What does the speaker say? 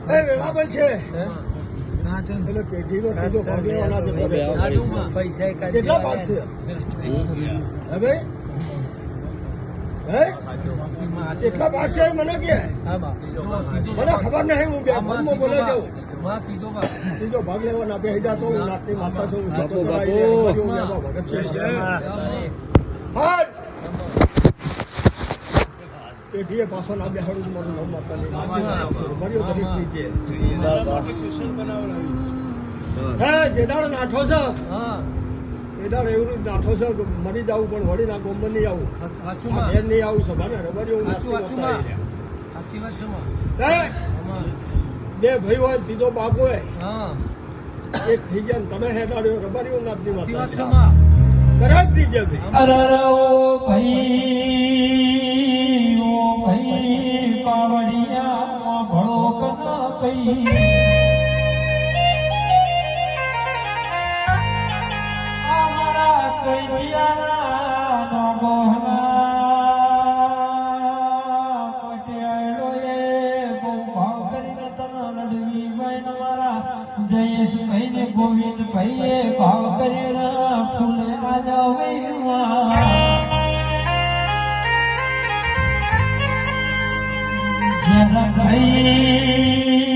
એ વેળાબલ છે એટલે પેઢીનો ત્રીજો ભાગ લેવાના છે કેટલા ભાગ છે હવે કેટલા ભાગ છે મને કે મને ખબર નહીં હું બે મનમાં બોલે જાઉં ત્રીજો ભાગ લેવાના 2000 તો હું નાતની માતા છું ભગત છે પેઢીએ પાછો ના બેહાડું મારું નામ માતાની ભર્યો દરેક નીચે જે દાડો નાઠો છે એ દાડો એવું નાઠો છે મરી જવું પણ વળી ના ગોમર નહીં આવું ઘેર નહીં આવું સભા ને રબરી બે ભાઈ હોય ત્રીજો બાપ હોય એક થઈ જાય ને તમે હેડાડ્યો રબારીઓ નાથની માતા દરેક નીચે પાવડિયા ભળો કના પઈ અમારા કોઈ બિયાના નો ગોહના પટેલો એ બહુ ભાવ કરીને તને લડવી બહેન મારા જયેશ ભાઈ ને ગોવિંદ ભાઈ એ ભાવ કરીને ફૂલે આજા વૈવા ભાઈ